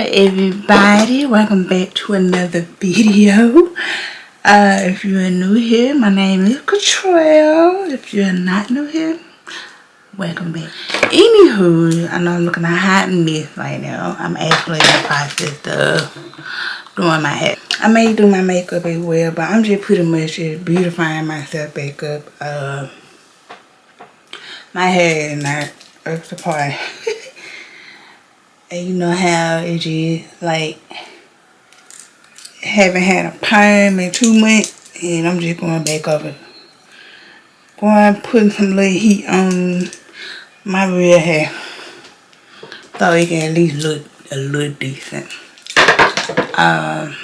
Everybody, welcome back to another video. If you are new here, my name is Catrell. If you're not new here, welcome back. Anywho, I know I'm looking a hot mess right now. I'm actually in the process of doing my hair. I may do my makeup as well, but I'm just pretty much just beautifying myself back up. My hair is not up to par. And you know how it is, like, haven't had a perm in 2 months, and I'm just going back over. Putting some little heat on my real hair, so it can at least look a little decent. I'm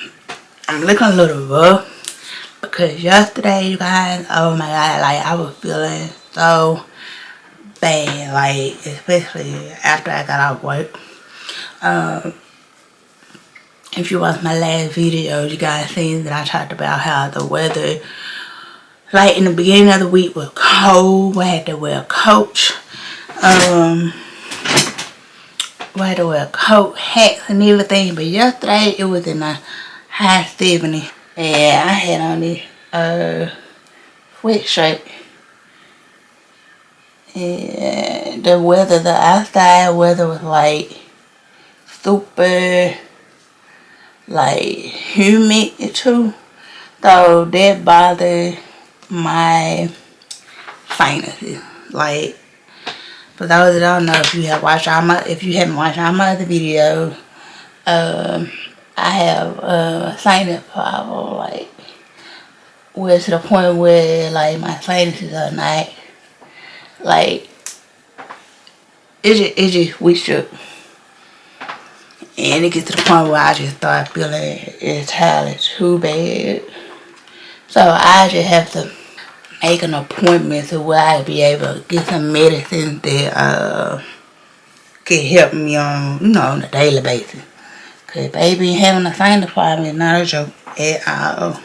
looking a little rough, because yesterday, you guys, oh my god, like, I was feeling so bad, like, especially after I got off work. If you watched my last video, you guys seen that I talked about how the weather, like in the beginning of the week, was cold. We had to wear coats. We had to wear coat, hats, and everything. But yesterday, it was in the high 70s. And I had on this sweatshirt. And the outside weather was like super, like, humid too, so that bothered my sinuses. Like, for those that don't know, if you haven't watched all my other videos, I have a sinus problem, like, where to the point where, like, my sinuses are not, like, it just we shook. And it gets to the point where I just start feeling entirely too bad. So I just have to make an appointment to where I be able to get some medicine that can help me on, on a daily basis. Cause baby, having a sinus problem is not a joke at all.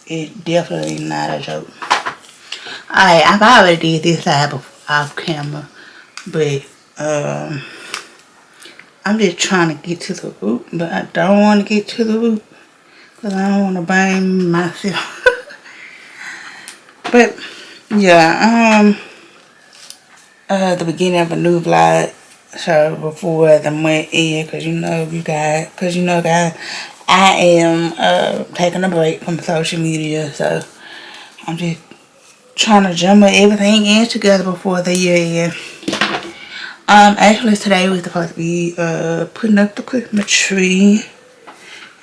It's definitely not a joke. Alright, I've already did this side off camera, but I'm just trying to get to the root, but I don't want to get to the root because I don't want to blame myself. But yeah, the beginning of a new vlog, so before the month end, because guys, I am taking a break from social media, so I'm just trying to jumble everything in together before the year ends. Actually today we're supposed to be putting up the Christmas tree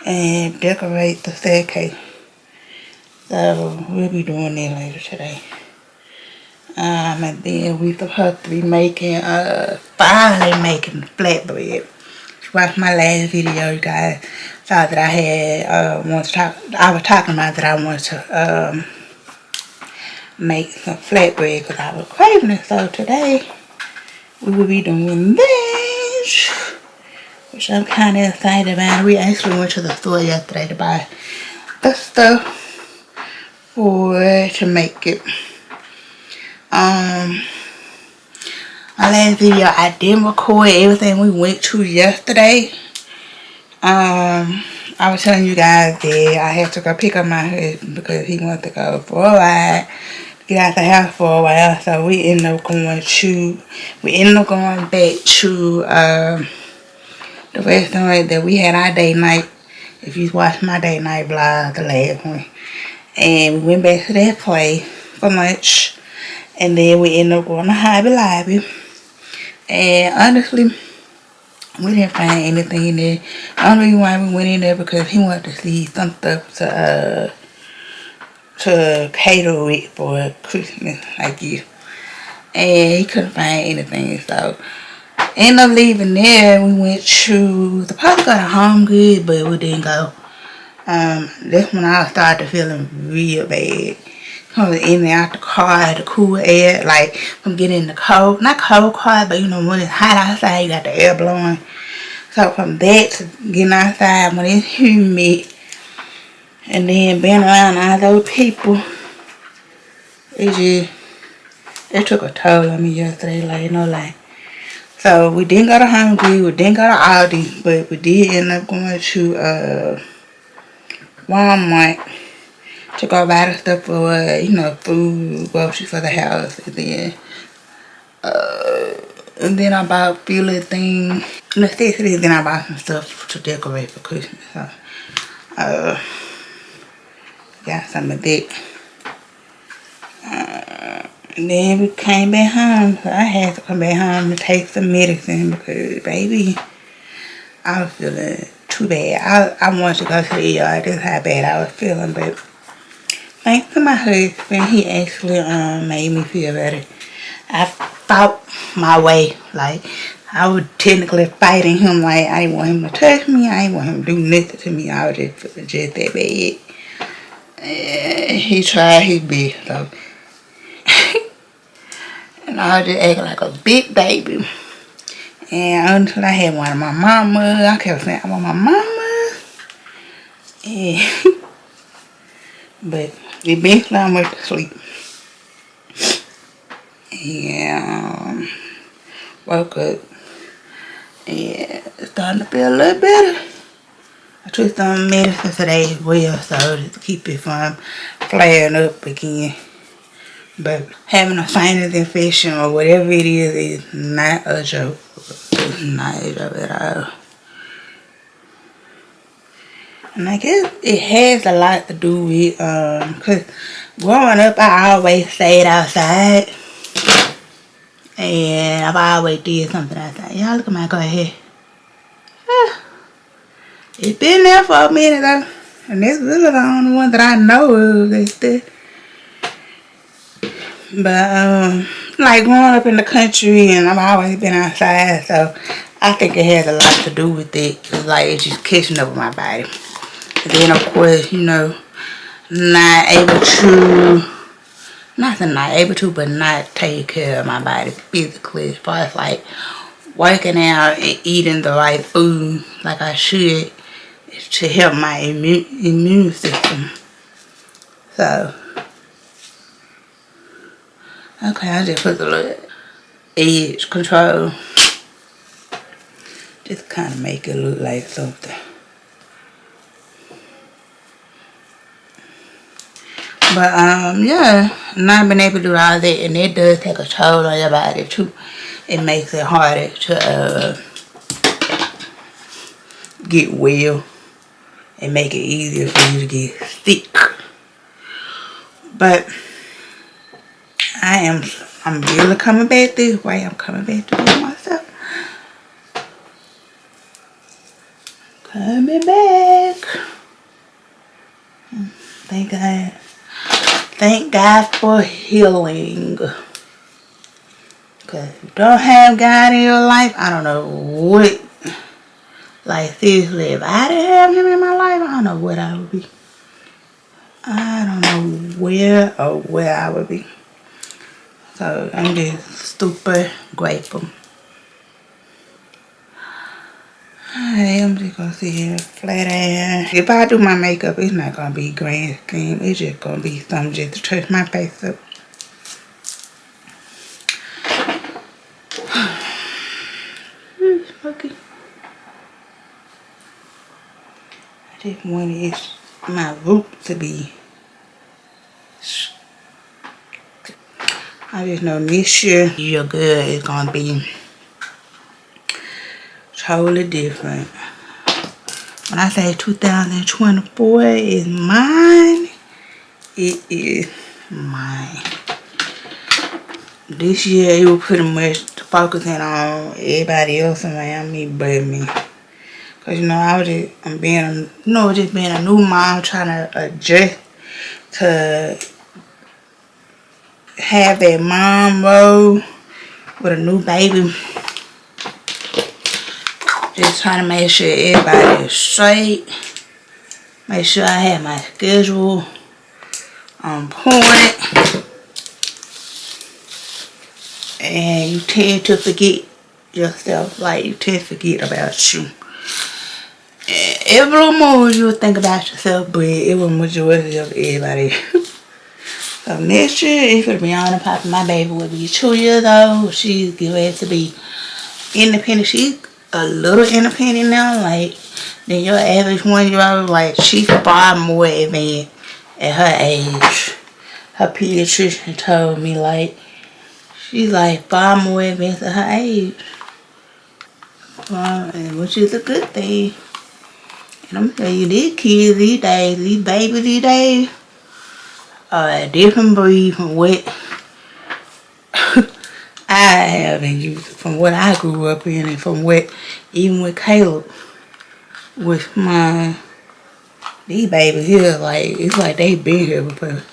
and decorate the staircase. So we'll be doing that later today. And then we're supposed to be finally making flatbread. If you watched my last video, you guys saw that I had I was talking about that I wanted to make some flatbread because I was craving it. So today we will be doing this, which I'm kind of excited about. We actually went to the store yesterday to buy the stuff to make it. My last video I didn't record everything we went to yesterday. I was telling you guys that I had to go pick up my husband because he wanted to go for a ride, get out the house for a while. So we ended up going back to the restaurant that we had our date night. If you watched my date night vlog, the last one, and we went back to that place for lunch, and then we ended up going to Hobby Lobby. And honestly, we didn't find anything in there. The only reason why we went in there because he wanted to see some stuff to cater it for Christmas, like you. And he couldn't find anything, so ended up leaving there. We went to the probably got a Home Good, but we didn't go. That's when I started feeling real bad. Coming in and out the car, the cool air, like from getting the cold, not cold car, but when it's hot outside, you got the air blowing. So from that to getting outside when it's humid, and then being around all those people, it took a toll on me yesterday, like no lie. So we didn't go to Hungry, we didn't go to Aldi, but we did end up going to Walmart to go buy the stuff for food, groceries for the house, and then I bought a few little things, necessities. Then I bought some stuff to decorate for Christmas. So got some of that. And then we came back home. So I had to come back home to take some medicine because, baby, I was feeling too bad. I wanted to go to the ER. That's how bad I was feeling. But thanks to my husband, he actually made me feel better. I fought my way. Like, I was technically fighting him. Like, I didn't want him to touch me. I didn't want him to do nothing to me. I was just feeling just that bad. And he tried his best, though. And I was just acting like a big baby. And until I had one of my mamas, I kept saying, I want my mama. And but eventually I went to sleep. And woke up. And it's starting to feel a little better. I took some medicine today as well, so to keep it from flaring up again. But having a sinus infection or whatever it is not a joke. It's not a joke at all. And I guess it has a lot to do with, cause growing up I always stayed outside. And I've always did something outside. Y'all look at my gray hair. It's been there for a minute though. And this really the only one that I know of that's there. But like growing up in the country, and I've always been outside, so I think it has a lot to do with it. It's like it's just catching up with my body. And then of course, not able to, but not take care of my body physically, as far as like working out and eating the right food like I should to help my immune system. So okay, I just put the little edge control. Just kind of make it look like something. But yeah, not being able to do all that, and it does take a toll on your body too. It makes it harder to get well and make it easier for you to get sick. But I'm really coming back this way. I'm coming back to do myself. Coming back. Thank God. Thank God for healing. Because if you don't have God in your life, I don't know what. Like seriously, if I didn't have him in my life, I don't know what I would be. I don't know where or where I would be. So I'm just super grateful. Alright, I'm just gonna sit here flat iron. If I do my makeup, it's not gonna be grand scheme. It's just gonna be something just to touch my face up. Okay. I just wanted my root to be. I just know this year, your girl is gonna be totally different. When I say 2024 is mine, it is mine. This year it was pretty much focusing on everybody else around me but me. Cause I'm being a new mom, trying to adjust to have that mom role with a new baby. Just trying to make sure everybody is straight. Make sure I have my schedule on point. And you tend to forget yourself. Like you tend to forget about you. And every little move you would think about yourself, but it was majority of everybody. So next year, it's gonna be on and popping. My baby will be 2 years old. She's getting ready to be independent. She's a little independent now, like than your average 1-year-old. Like she's far more advanced at her age. Her pediatrician told me like she's like far more advanced at her age, which is a good thing. And I'm telling you, these kids these days, these babies these days, are a different breed from what I have and you, from what I grew up in, and from what even with Caleb, with my these babies here, like it's like they been here before.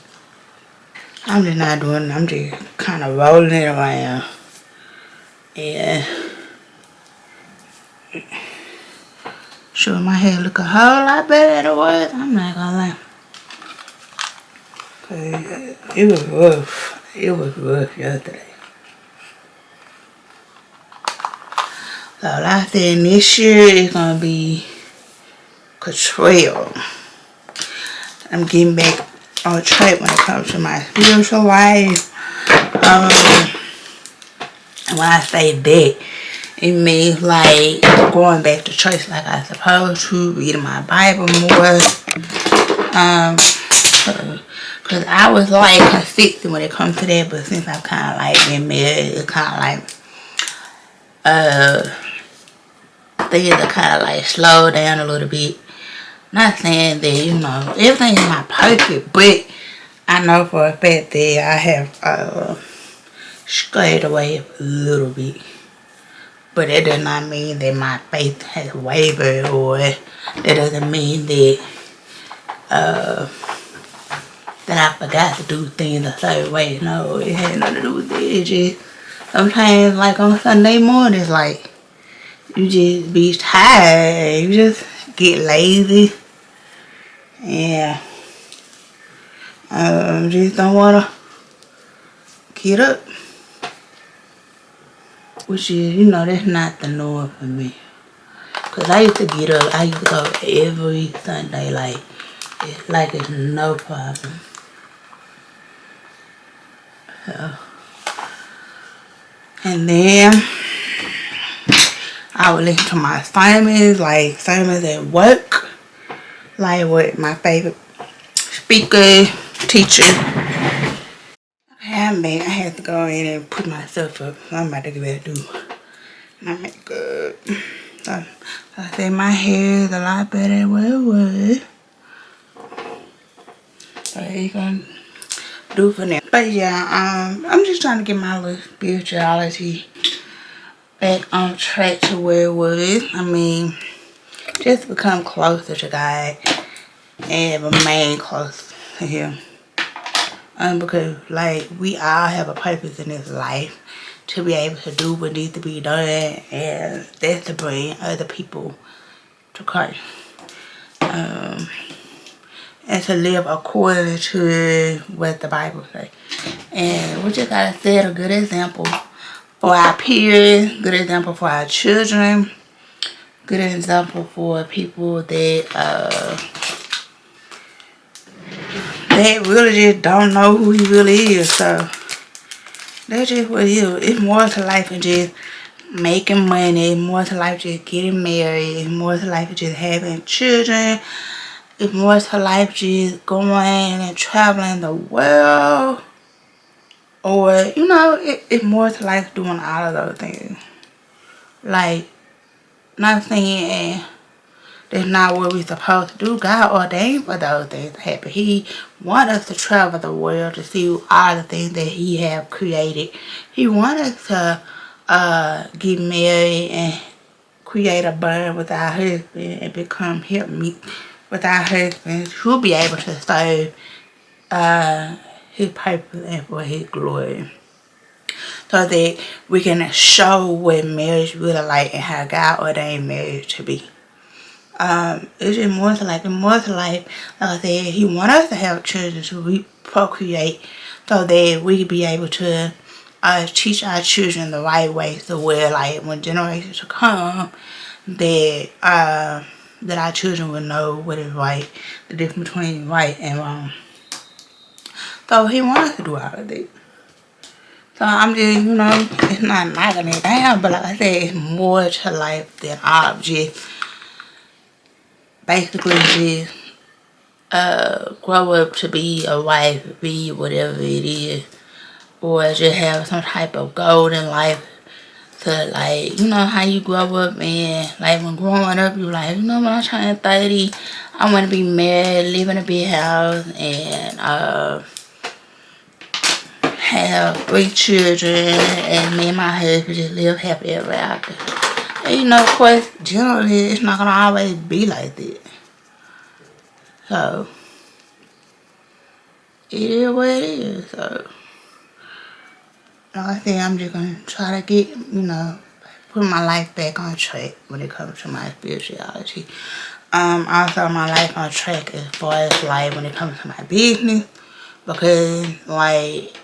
I'm just not doing it. I'm just kind of rolling it around. And sure, my hair look a whole lot better than it was. I'm not gonna lie. Cause it was rough. It was rough yesterday. So like I said, this year is gonna be control. I'm getting back on track when it comes to my spiritual life. And when I say that, it means like going back to church like I supposed to, reading my Bible more. Cause I was like consistent when it comes to that, but since I've kind of like been married, it's kind of like things are kind of like slowed down a little bit. Not saying that, you know, everything is not perfect, but I know for a fact that I have strayed away a little bit. But that does not mean that my faith has wavered, or that doesn't mean that that I forgot to do things a certain way. No, it had nothing to do with that. It just sometimes, like on Sunday mornings, like you just be tired, you just get lazy, and just don't wanna get up. Which is, you know, that's not the norm for me. Cause I used to get up, I used to go every Sunday, like it's no problem. So, and then I would listen to my sermons, like sermons at work, like what my favorite speaker, teacher. I'm back. I had to go in and put myself up. I'm about to get ready to do my makeup. So I say my hair is a lot better than what it was. So you gonna do for now. But yeah, I'm just trying to get my little spirituality back on track to where it was. I mean, just become closer to God and remain close to Him. Because like we all have a purpose in this life to be able to do what needs to be done, and that's to bring other people to Christ. And to live according to what the Bible says. And we just gotta set a good example for our peers, good example for our children, good example for people that that really just don't know who He really is. So that's just what it is. It's more to life than just making money. It's more to life just getting married. It's more to life just having children. It's more to life just going and traveling the world. Or, you know, it's more to life doing all of those things. Like, not saying that's not what we're supposed to do. God ordained for those things to happen. He wants us to travel the world to see all the things that He have created. He wants us to get married and create a bond with our husband and become helpmeet with our husbands. Who'll be able to serve His purpose and for His glory. So that we can show what marriage really like and how God ordained marriage to be. It's just more to life. And more to life, like I said, He wants us to have children to procreate so that we can be able to teach our children the right way, so where like when generations come, that that our children will know what is right, the difference between right and wrong. So He wants us to do all of that. So I'm just, you know, it's not knocking it down, but like I said, it's more to life than objects. Basically just grow up to be a wife, be whatever it is, or just have some type of goal in life. To like, you know how you grow up, and like when growing up, you like, you know, when I turn 30, I want to be married, live in a big house, and have 3 children, and me and my husband just live happy ever after. And you know, of course, generally, it's not gonna always be like that. So it is what it is. So like I said, I'm just gonna try to get, you know, put my life back on track when it comes to my spirituality. Also my life on track as far as like when it comes to my business, because like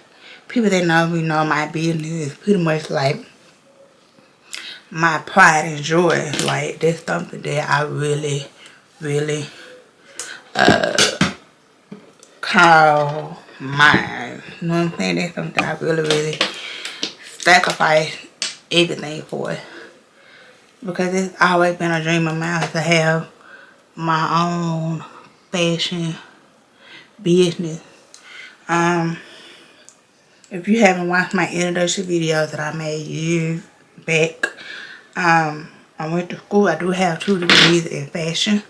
people that know me know my business is pretty much like my pride and joy. Like that's something that I really call mine. You know what I'm saying? That's something I really sacrifice everything for, because it's always been a dream of mine to have my own fashion business. If you haven't watched my introduction videos that I made years back, I went to school. I do have 2 degrees in fashion.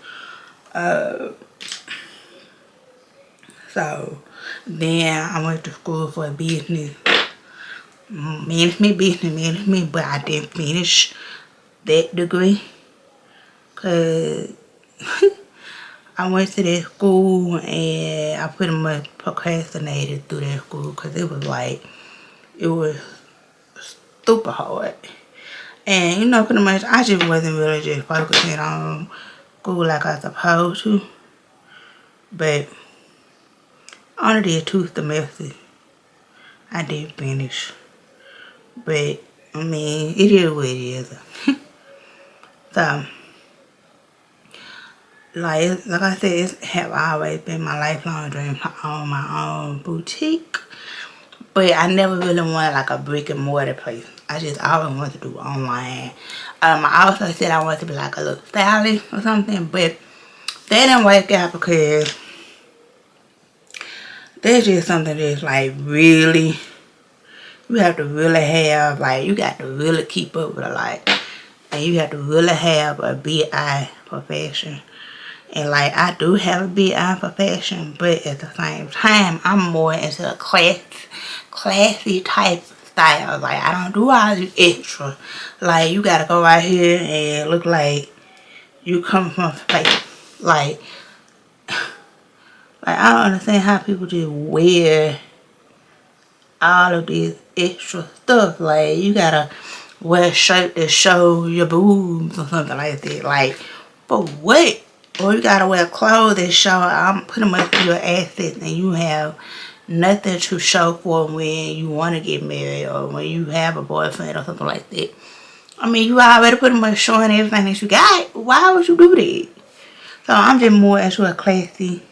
So then I went to school for business management, but I didn't finish that degree because I went to that school and I pretty much procrastinated through that school because it was super hard. And you know, pretty much I just wasn't really just focusing on school like I was supposed to. But I only did 2 semesters. I did finish. But I mean, it is what it is. So like I said, it have always been my lifelong dream to own my own boutique. But I never really wanted like a brick and mortar place. I just always wanted to do online. I also said I wanted to be like a little stylist or something, but that didn't work out because that's just something that's like really, you have to really have, like, you got to really keep up with a lot. And you have to really have a big eye for fashion. And like, I do have a big eye for fashion, but at the same time, I'm more into a classy type style. Like, I don't do all this extra. Like, you gotta go out here and look like you come from space. Like I don't understand how people just wear all of this extra stuff. Like, you gotta wear a shirt that show your boobs or something like that. Like, for what? Or you gotta wear clothes that show I'm pretty much your assets and you have nothing to show for when you want to get married or when you have a boyfriend or something like that. I mean, you already pretty much showing everything that you got. Why would you do that? So I'm just more into a classy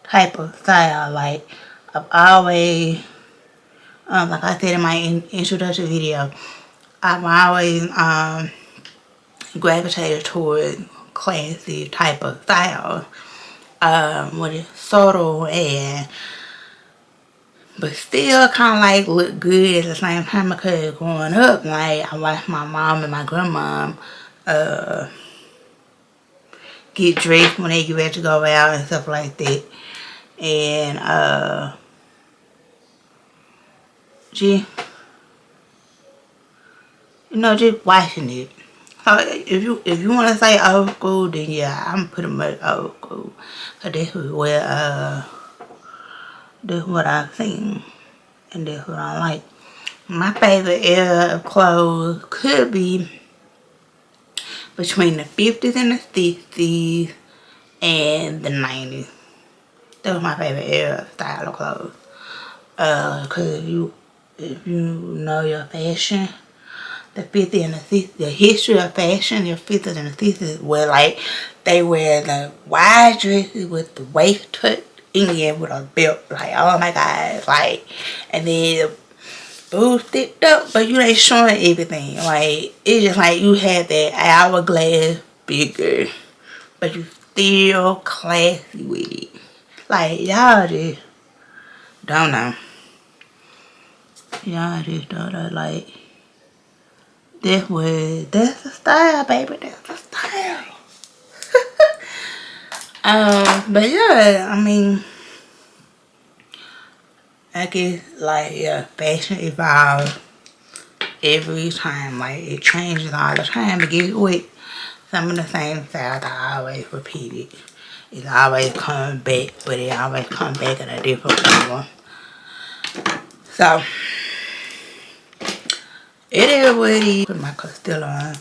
type of style. Like, I've always, like I said in my introduction video, I've always gravitated toward classy type of style. With it subtle and but still kind of like look good at the same time, because growing up, like, I watched my mom and my grandmom get dressed when they get ready to go out and stuff like that. And just, you know, just watching it. So if you want to say old school, then yeah, I'm pretty much old school. Cause that's what I've seen, and that's what I like. My favorite era of clothes could be between the 50s and the 60s and the 90s. That was my favorite era of style of clothes. Cause if you know your fashion, the 50s and the 60s, the history of fashion, the 50s and the 60s were like, they wear the wide dresses with the waist tucked in with a belt. Like, oh my God. Like, and then boosted up, but you ain't showing everything. Like, it's just like you had that hourglass bigger, but you still classy with it. Like, y'all just don't know. Y'all just don't know. Like, that's the style, baby. That's the style. But yeah, I mean, I guess, like, yeah, fashion evolves every time. Like, it changes all the time. But guess what? Some of the same styles are always repeated. It's always coming back, but it always comes back in a different form. So, it is what it is. Put my clothes still on.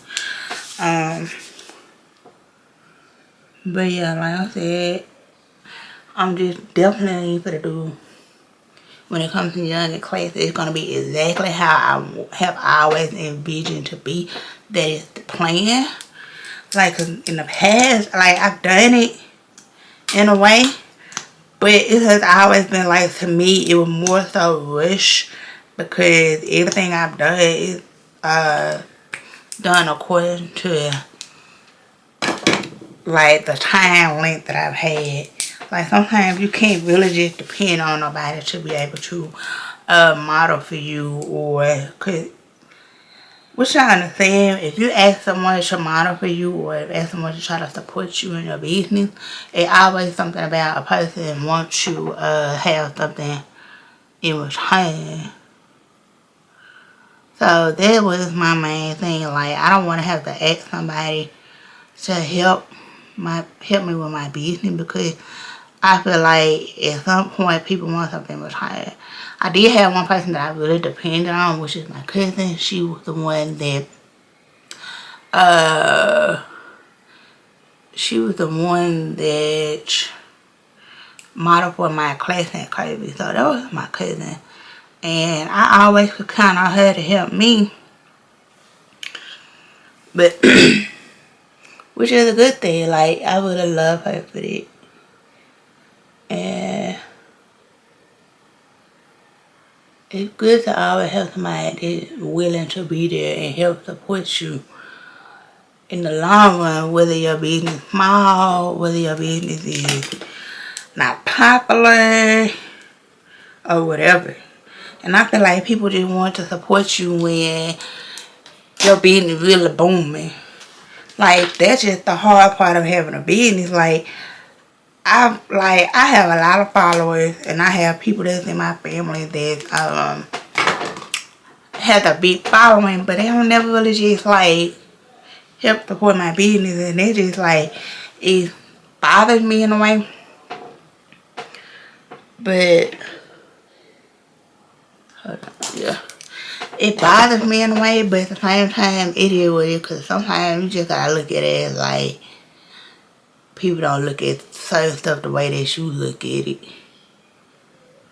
But yeah, like I said, I'm just definitely gonna do, when it comes to young and class, it's gonna be exactly how I have always envisioned to be. That is the plan. Like, 'cause in the past, like, I've done it in a way, but it has always been like, to me, it was more so rush, because everything I've done is done according to like the time length that I've had. Like, sometimes you can't really just depend on nobody to be able to model for you, or cause what y'all understand, if you ask someone to model for you, or if ask someone to try to support you in your business, it always something about a person wants you have something in return. So that was my main thing. Like, I don't want to have to ask somebody to help me with my business, because I feel like at some point people want something retired. I did have one person that I really depended on, which is my cousin. She was the one that modeled for my class at Kirby. So that was my cousin, and I always could count on her to help me, but which is a good thing. Like, I would have loved her for it. And it's good to always have somebody that's willing to be there and help support you in the long run, whether your business is small, whether your business is not popular, or whatever. And I feel like people just want to support you when your business really booming. Like, that's just the hard part of having a business. Like, I have a lot of followers, and I have people that's in my family that has a big following, but they don't never really just like help support my business, and they just like, it bothers me in a way. But hold on, yeah, it bothers me in a way, but at the same time, it is what it is, because sometimes you just gotta look at it as like, people don't look at certain stuff the way that you look at it.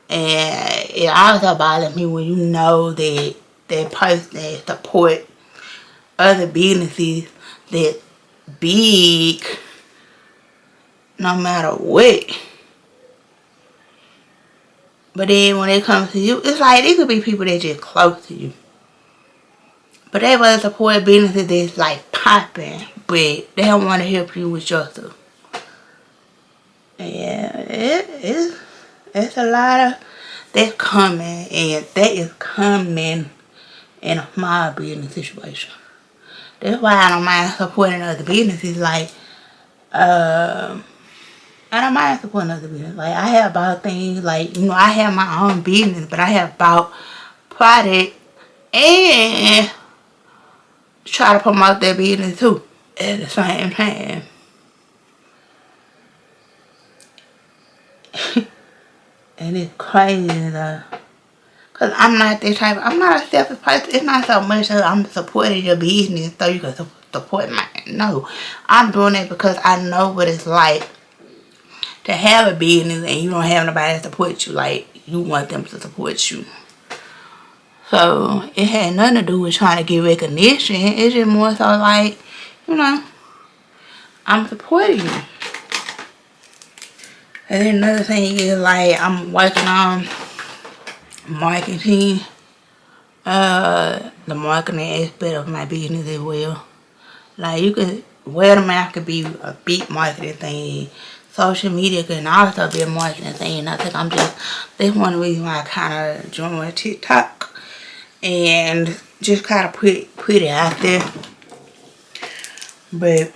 And it also bothers me when you know that that person that support other businesses that big, no matter what. But then when it comes to you, it's like, it could be people that just close to you, but they want to support businesses that's like popping, but they don't want to help you with your stuff. Yeah, it's a lot of that's coming, and that is coming in a small business situation. That's why I don't mind supporting other businesses. Like, I don't mind supporting other businesses. Like, I have bought things, like, you know, I have my own business, but I have bought product and try to promote their business too at the same time. And it's crazy though. Cause I'm not a selfish person. It's not so much that I'm supporting your business so you can support mine. No, I'm doing it because I know what it's like to have a business and you don't have nobody to support you. Like, you want them to support you. So it had nothing to do with trying to get recognition. It's just more so like, you know, I'm supporting you. And then another thing is, like, I'm working on marketing The marketing aspect of my business as well. Like you can, word of mouth could be a big marketing thing. Social media can also be a marketing thing. I think that's one reason why I kind of joined TikTok and just kind of put it out there. But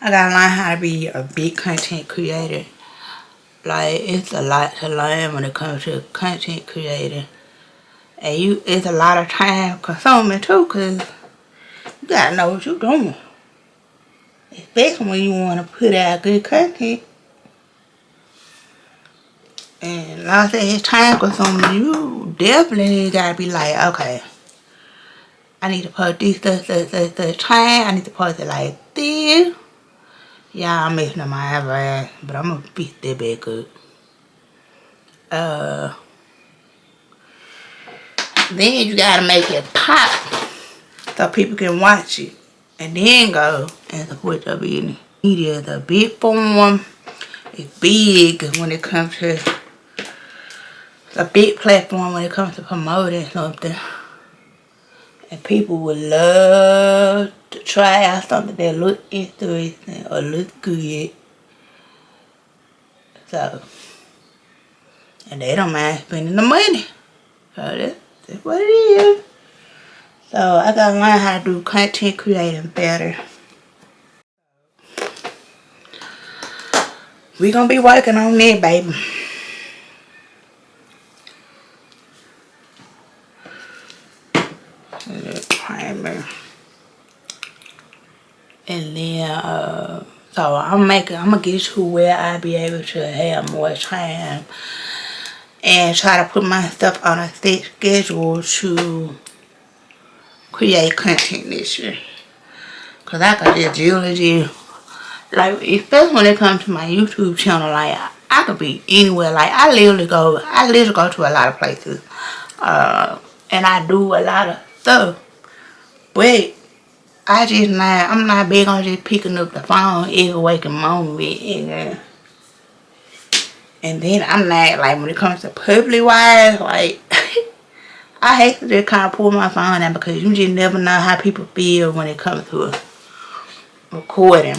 I gotta learn how to be a big content creator. Like it's a lot to learn when it comes to content creating. And it's a lot of time consuming too, cause you gotta know what you're doing. Especially when you wanna put out good content. And like I said, it's time consuming. You definitely gotta be like, okay, I need to post this time. I need to post it like this. Yeah, I'm messing up my eyebrows, but I'm gonna fix that back up. Then you gotta make it pop so people can watch it and then go and support your business. Media is a big form. It's big when it comes to a big platform when it comes to promoting something. And people would love to try out something that look interesting or look good. So, and they don't mind spending the money. So that's what it is. So I gotta learn how to do content creating better. We gonna be working on that, baby. Primer. And then so I'm gonna get to where I be able to have more time and try to put myself on a set schedule to create content this year. Cause I could just really like, especially when it comes to my YouTube channel, like I could be anywhere. Like I literally go to a lot of places. And I do a lot of stuff. But I'm not big on just picking up the phone every waking moment. And then I'm not, like, when it comes to public wise, like, I hate to just kind of pull my phone out because you just never know how people feel when it comes to a recording.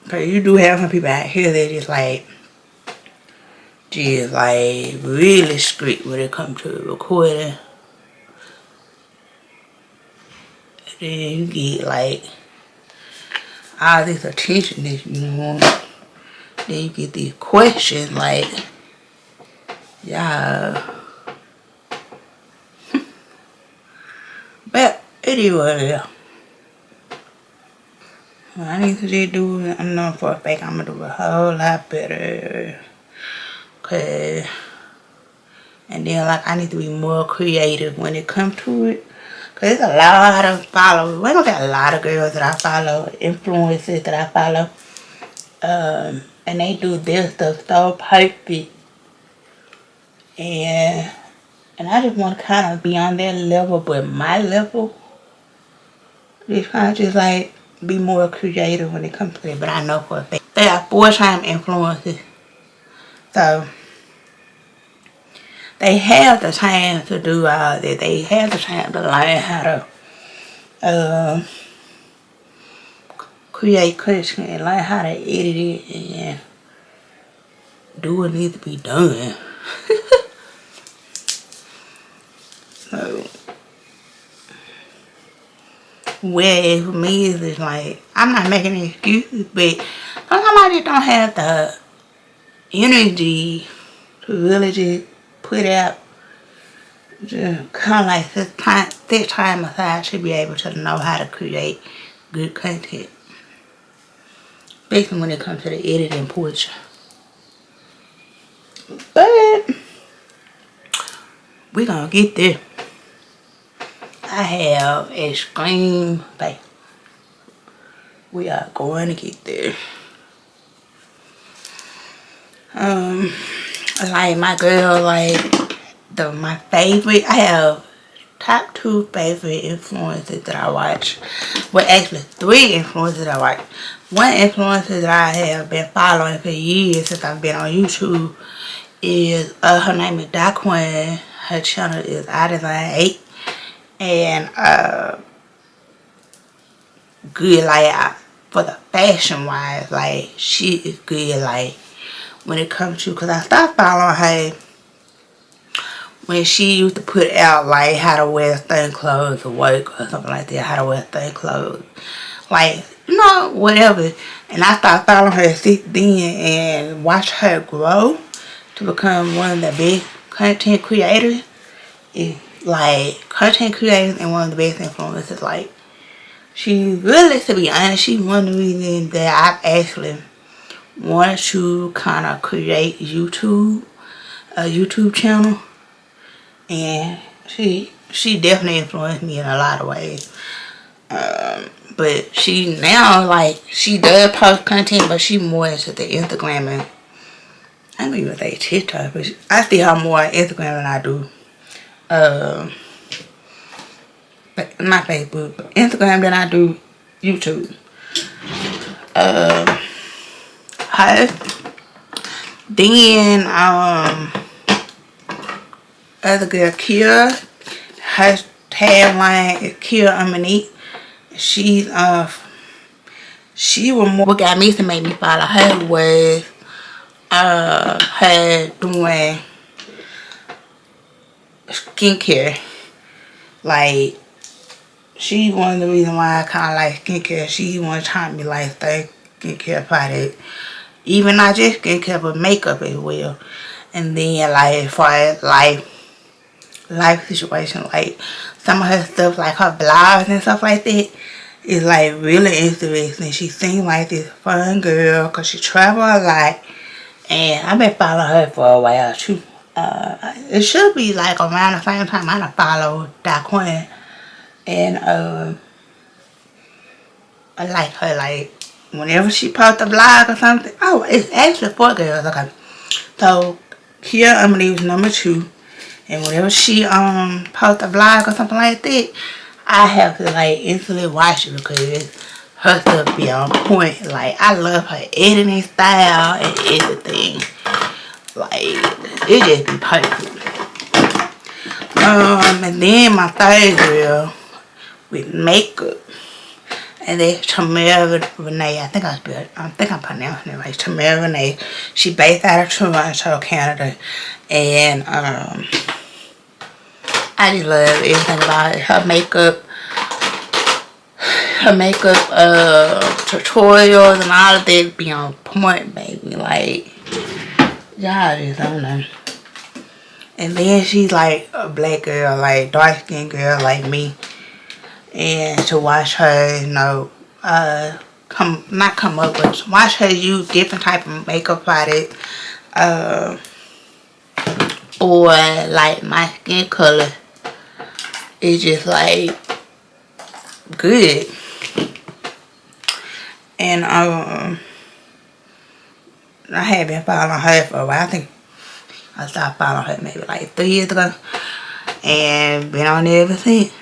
Because you do have some people out here that just really strict when it comes to recording. Then you get like all this attention that you want. Then you get these questions like, yeah. But anyway, I need to just do, I know for a fact I'm gonna do a whole lot better. And then like I need to be more creative when it comes to it. Cause there's a lot of followers. We don't got a lot of girls that I follow, influencers that I follow. And they do their stuff so perfect. And I just want to kind of be on their level, but my level. Just kind of just like be more creative when it comes to it. But I know for a fact they are full-time influencers. So they have the time to do all that. They have the time to learn how to create content and learn how to edit it and do what needs to be done. So, whereas for me, it's just like, I'm not making any excuses, but sometimes I just don't have the energy to really just put out, just kind of like set time aside to be able to know how to create good content. Especially when it comes to the editing portion. But we gonna get there. I have extreme faith. We are going to get there. Like my girl, my favorite, I have top 2 favorite influencers that I watch. Well, actually 3 influencers that I watch. One influencer that I have been following for years since I've been on YouTube is her name is Daquan. Her channel is iDesign8, and good like for the fashion wise, like she is good like when it comes to, because I started following her when she used to put out like how to wear certain clothes to work or something like that, how to wear certain clothes, like, you know, whatever. And I started following her since then and watch her grow to become one of the best content creators. It's like content creators and one of the best influencers. Like, she really, to be honest, she's one of the reasons that I've actually wanted to kind of create a YouTube channel. And she definitely influenced me in a lot of ways. But she now, like, she does post content, but she more into the Instagram, and I don't even say TikTok, but I see her more on Instagram than I do not Facebook, but Instagram than I do YouTube. Her. Then other girl, Kira, her tagline is Kira Underneath. She was more, what got me to make me follow her was her doing skincare. Like, she one of the reasons why I kind of like skincare. She wanted to taught me like skincare product, even not just skincare but makeup as well. And then like for life situation, like some of her stuff, like her vlogs and stuff like that, is like really interesting. She seems like this fun girl because she travel a lot, and I've been following her for a while too. It should be like around the same time I follow Daquan, and I like her. Like whenever she posts a vlog or something, oh, it's actually 4 girls. Okay, so Kia Underneath number 2. And whenever she posts a vlog or something like that, I have to like instantly watch it because her stuff be on point. Like, I love her editing style and everything. Like, it just be perfect. And then my third girl with makeup, and that's Tamara Renee. I think I'm pronouncing it right. Tamara Renee. She based out of Toronto, Canada, and I just love everything about it. Her makeup tutorials and all of that be on point, baby. Like, y'all just don't know. And then she's like a black girl, like dark skinned girl like me. And to watch her, you know, watch her use different type of makeup products, or like my skin color is just like good. And I had been following her for a while. I think I started following her maybe like 3 years ago, and been on there ever since.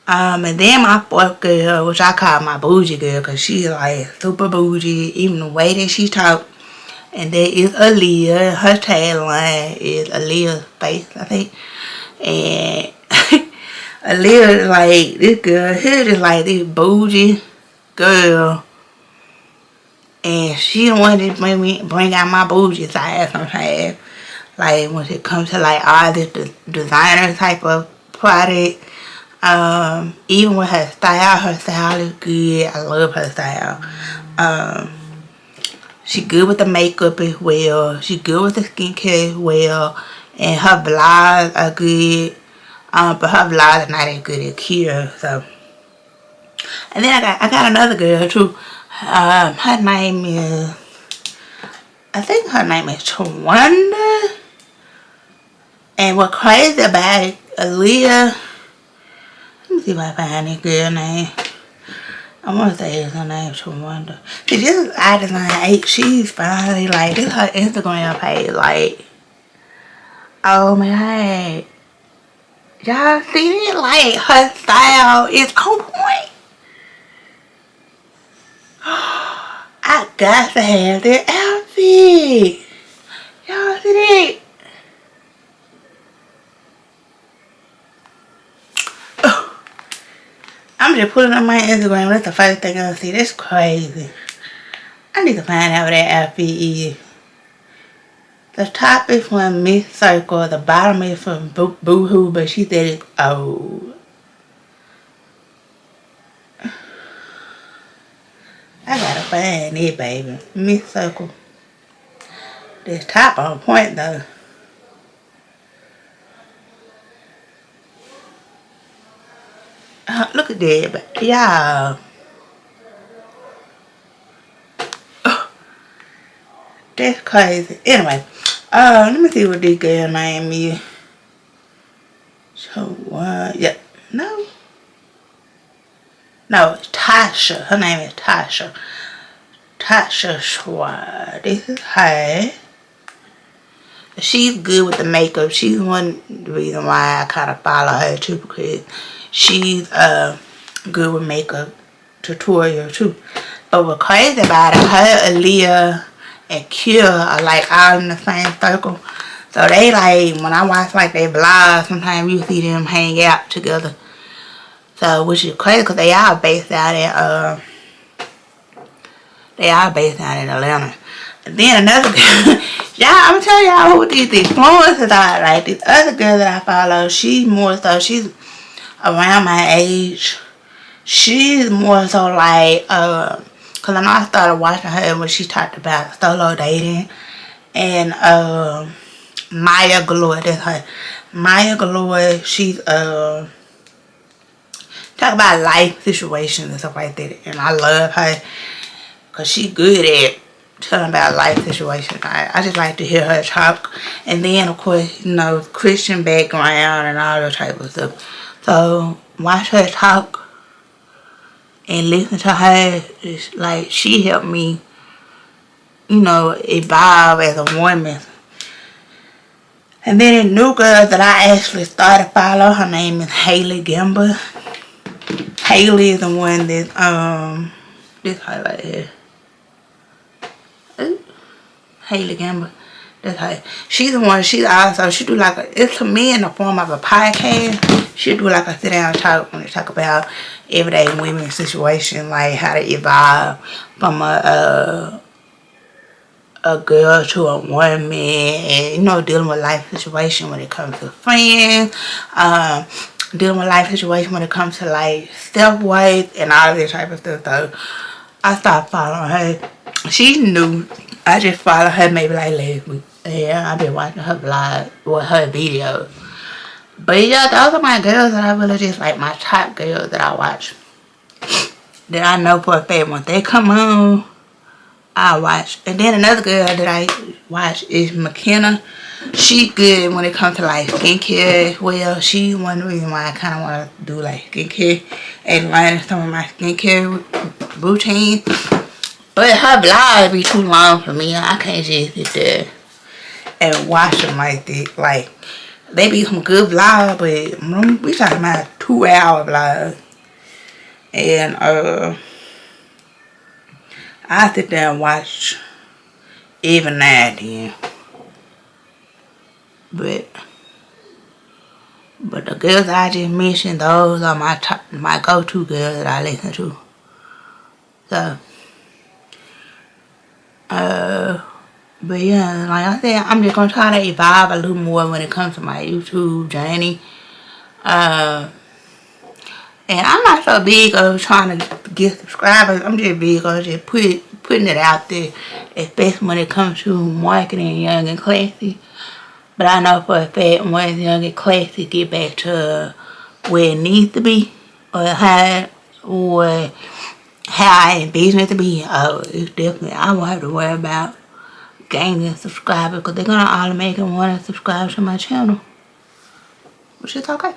And then my 4th girl, which I call my bougie girl, because she's like super bougie, even the way that she talk. And that is Aaliyah. Her tagline is Aaliyah's face, I think. And Aaliyah is like, this girl here is like this bougie girl. And she the one that bring out my bougie side sometimes. Like when it comes to like all this designer type of product. Even with her style is good. I love her style. She good with the makeup as well. She good with the skincare as well. And her vlogs are good. But her vlogs are not as good as Kira. So, and then I got another girl too. Her name is, I think her name is Tawanda. And what's crazy about it, Aaliyah, let me see if I find this girl name. I want to say it's her name, Tawanda. This is iDesign8. She's finally, like, this is her Instagram page. Like, oh my god. Y'all see it? Like, her style is on point. I got to have that outfit. Y'all see at it. I'm just putting on my Instagram. That's the first thing I see. That's crazy. I need to find out what that outfit is. The top is from Miss Circle. The bottom is from Boohoo, but she said it's old. I gotta find it, baby. Miss Circle. This top on point though. Look at that, y'all. That's crazy. Anyway, let me see what this girl name is. So yeah, no, it's Tasha. Her name is Tasha. Tasha Schwab. This is her. She's good with the makeup. She's one reason why I kind of follow her too, because she's good with makeup tutorial too. But what's crazy about it, her, Aaliyah, and Kia are like all in the same circle. So they like, when I watch like their vlogs, sometimes you see them hang out together. So which is crazy because they are based out in Atlanta. And then another girl, y'all, I'm telling y'all who these influencers are. Like this other girl that I follow, she's more so, she's around my age. She's more so like, cause I know I started watching her when she talked about solo dating. And Maya Galore, that's her. Maya Galore, she's talk about life situations and stuff like that. And I love her because she good at telling about life situations. I just like to hear her talk. And then of course, you know, Christian background and all that type of stuff. So watch her talk and listen to her. It's like she helped me, you know, evolve as a woman. And then a new girl that I actually started following, her name is Haley Gimba. Haley is the one that this highlight here. Ooh. Haley Gimba. That's her. She's the one, she do like it's to me in the form of a podcast. She do like a sit down talk when they talk about everyday women situation, like how to evolve from a girl to a woman, and you know, dealing with life situation when it comes to friends, dealing with life situation when it comes to like self-worth and all of this type of stuff. So I started following her. She's new. I just followed her maybe like last week. Yeah, I've been watching her vlog or her videos. But yeah, those are my girls that I really just like, my top girls that I watch. That I know for a fact once they come on, I watch. And then another girl that I watch is McKenna. She good when it comes to like skincare as well. She one reason why I kind of want to do like skincare and learn some of my skincare routine. But her vlogs be too long for me. I can't just sit there and watch them like that. Like, they be some good vlogs, but we talking about 2-hour vlogs. And I sit there and watch even now and then. But the girls I just mentioned, those are my go-to girls that I listen to. So, but yeah, like I said, I'm just gonna try to evolve a little more when it comes to my YouTube journey. And I'm not so big on trying to get subscribers. I'm just big on just putting it out there, especially when it comes to marketing Young and Classy. But I know for a fact once Young and Classy get back to where it needs to be, or how I envision it to be, it's definitely, I won't have to worry about gaining subscribers, because they're gonna automatically want to subscribe to my channel, which is okay.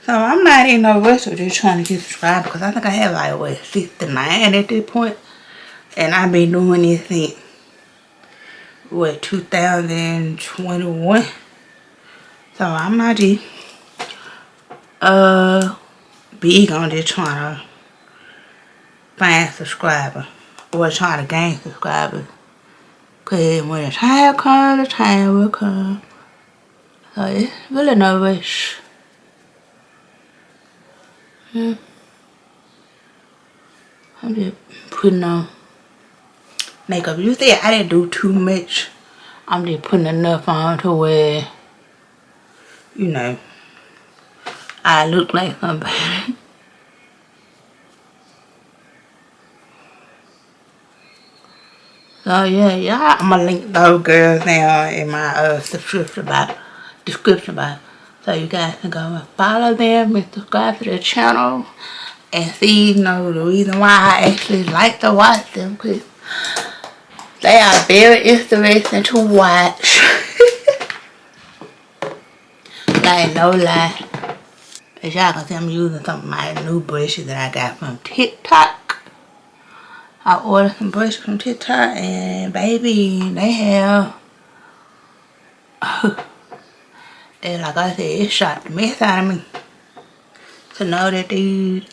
So I'm not in no rush of just trying to get subscribed, because I think I have like what, 69 at this point, and I've been doing this since what, 2021. So I'm not just big on just trying to find subscribers or trying to gain subscribers. Cause when the time comes, the time will come. So it's really no rush. I'm just putting on makeup. You think I didn't do too much. I'm just putting enough on to where, you know, I look like somebody. So yeah, I'ma link those girls down in my description box. So you guys can go and follow them and subscribe to their channel and see, you know, the reason why I actually like to watch them, because they are very interesting to watch. Like, no lie. As y'all can see, I'm using some of my new brushes that I got from TikTok. I ordered some brushes from TikTok, and baby, they have, and like I said, it shocked the mess out of me to know that these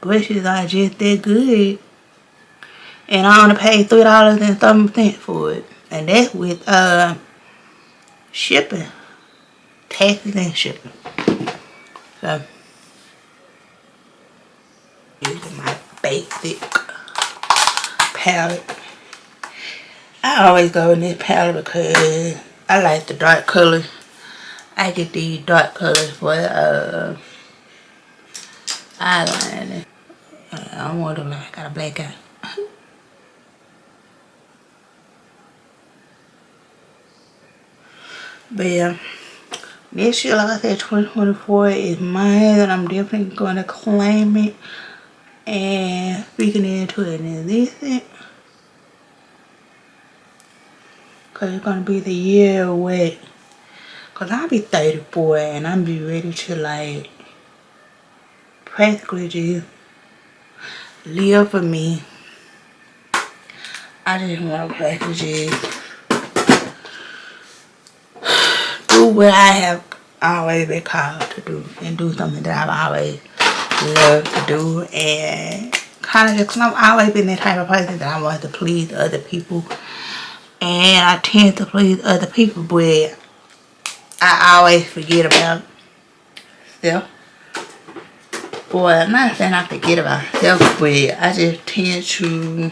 brushes are just that good. And I only paid $3 and something for it. And that's with shipping. Taxes and shipping. So, using my basic palette. I always go in this palette because I like the dark colors. I get these dark colors for eyeliner. I don't want to look like I got a black eye. But yeah, this year, like I said, 2024 is mine, and I'm definitely going to claim it and speaking into it and listen. Because it's going to be the year where, because I'll be 34 and I'll be ready to like practically just live for me. I just want to practically just do what I have always been called to do and do something that I've always loved to do, and kind of just, because I've always been that type of person that I want to please other people, and I tend to please other people, but I always forget about self. Well, I'm not saying I forget about self, but I just tend to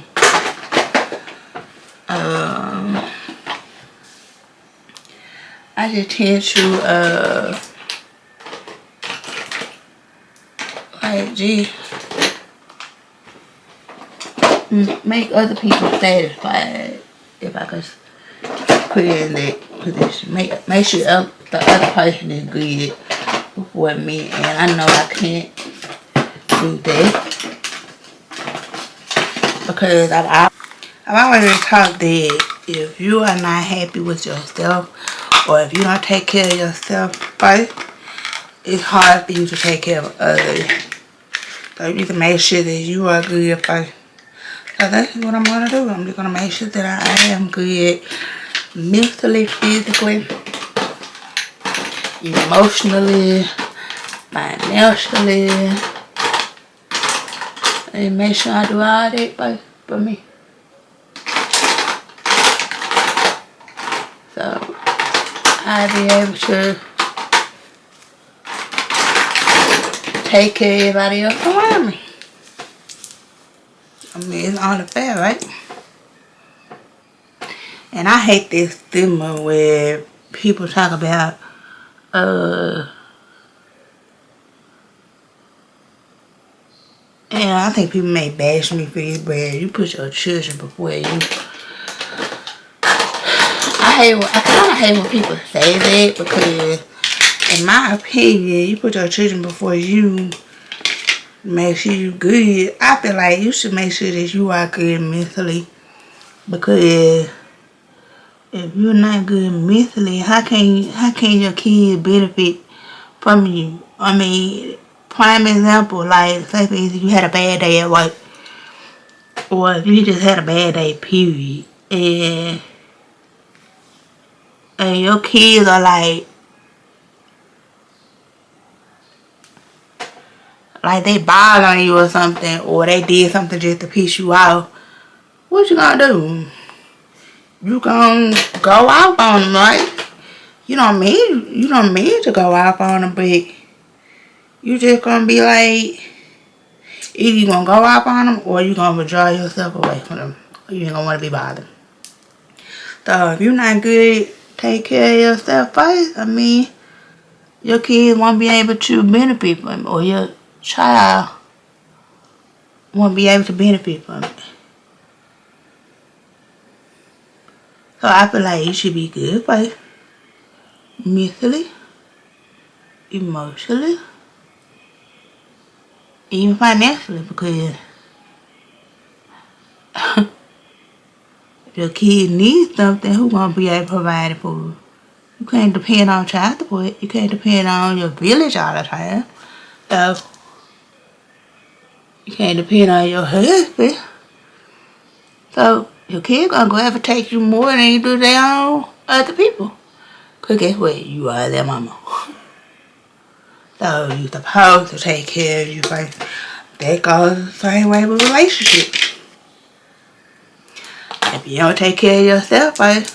like, gee, make other people satisfied, if I could put it in that position. Make sure the other person is good before me, and I know I can't do that because I've always been taught that if you are not happy with yourself, or if you don't take care of yourself first, it's hard for you to take care of others. So you need to make sure that you are good first. So that's what I'm going to do. I'm just going to make sure that I am good mentally, physically, emotionally, financially, and make sure I do all that for me. So I'll be able to take care of everybody else around me. I mean, it's only fair, right? And I hate this stigma where people talk about and I think people may bash me for this, but you put your children before you. I kind of hate when people say that, because in my opinion, you put your children before you, make sure you good. I feel like you should make sure that you are good mentally, because if you're not good mentally, how can your kids benefit from you? I mean, prime example, like say for instance you had a bad day at work, or if you just had a bad day period, and your kids are like they balled on you or something, or they did something just to piss you off, what you gonna do? you gonna go out on them, right? You don't mean to go out on them, but you just gonna be like, either you gonna go out on them or you gonna withdraw yourself away from them. Or you ain't gonna wanna be bothered. So if you're not good, take care of yourself first. I mean, your kids won't be able to benefit from it, or your child won't be able to benefit from it. So I feel like you should be good first. Mentally, emotionally, even financially, because your kid needs something, who gonna be able to provide it for you? You can't depend on child support. You can't depend on your village all the time. So you can't depend on your husband. So your kid gonna go ever take you more than you do their own other people. Cause guess what? You are their mama. So you supposed to take care of you first. That goes the same way with relationships. If you don't take care of yourself first,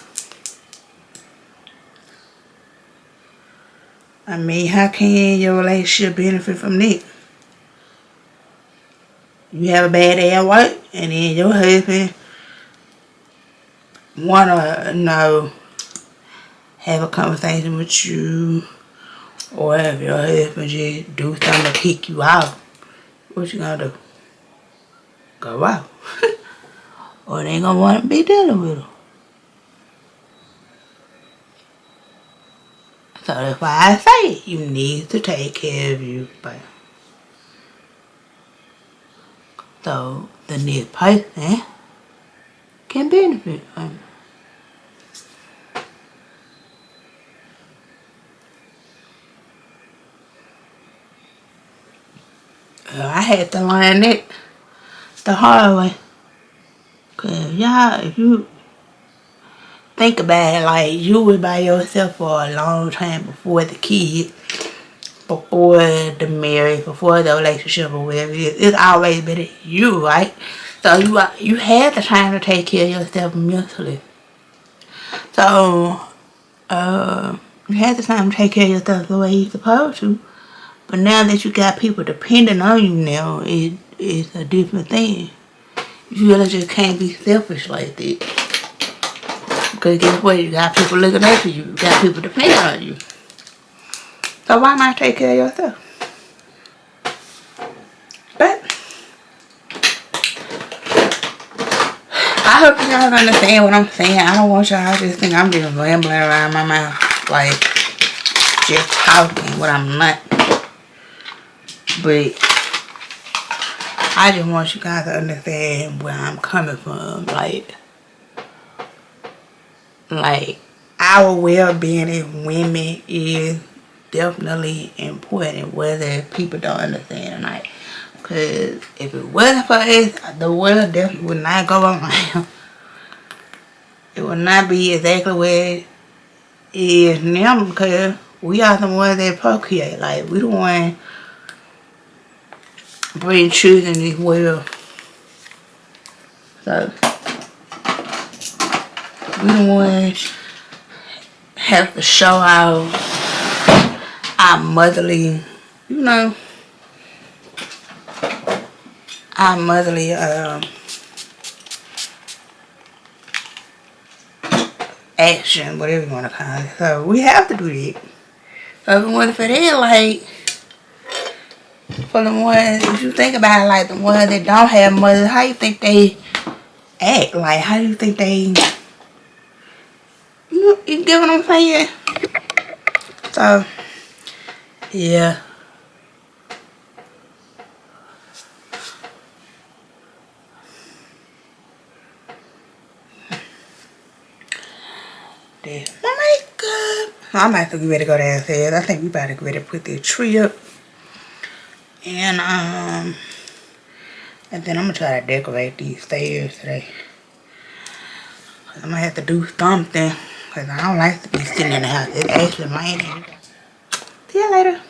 I mean, how can your relationship benefit from that? You have a bad day at work, and then your husband wanna have a conversation with you, or if your husband just do something to kick you out, what you gonna do? Go out. Or they ain't gonna wanna be dealing with him. So that's why I say you need to take care of you first. So the next person can benefit from it. I had to learn it the hard way. Cause y'all, if you think about it, like you was by yourself for a long time before the kid, before the marriage, before the relationship or whatever it is. It's always been you, right? So you had the time to take care of yourself mentally. So you had the time to take care of yourself the way you're supposed to. But now that you got people depending on you now, it's a different thing. You really just can't be selfish like that. Because guess what? You got people looking after you. You got people depending on you. So why not take care of yourself? But I hope you guys understand what I'm saying. I don't want y'all to just think I'm just rambling around my mouth. Like, just talking what I'm not. But I just want you guys to understand where I'm coming from. Like our well-being as women is definitely important, whether people don't understand or not. Because if it wasn't for us, the world definitely would not go around. It would not be exactly where it is now, because we are the ones that procreate. Like, we the one bring children in this world. So we the ones have to show our motherly, our motherly action, whatever you want to call it. So we have to do that. So if it wasn't for that, like, for the ones, if you think about it, like the ones that don't have mothers, how you think they act? Like, how do you think they, you get what I'm saying? So, yeah. That's my makeup. I'm about to get ready to go downstairs. I think we about to get ready to put the tree up. And then I'm gonna try to decorate these stairs today. I'm gonna have to do something, because I don't like to be sitting in the house. It's actually raining. See you later.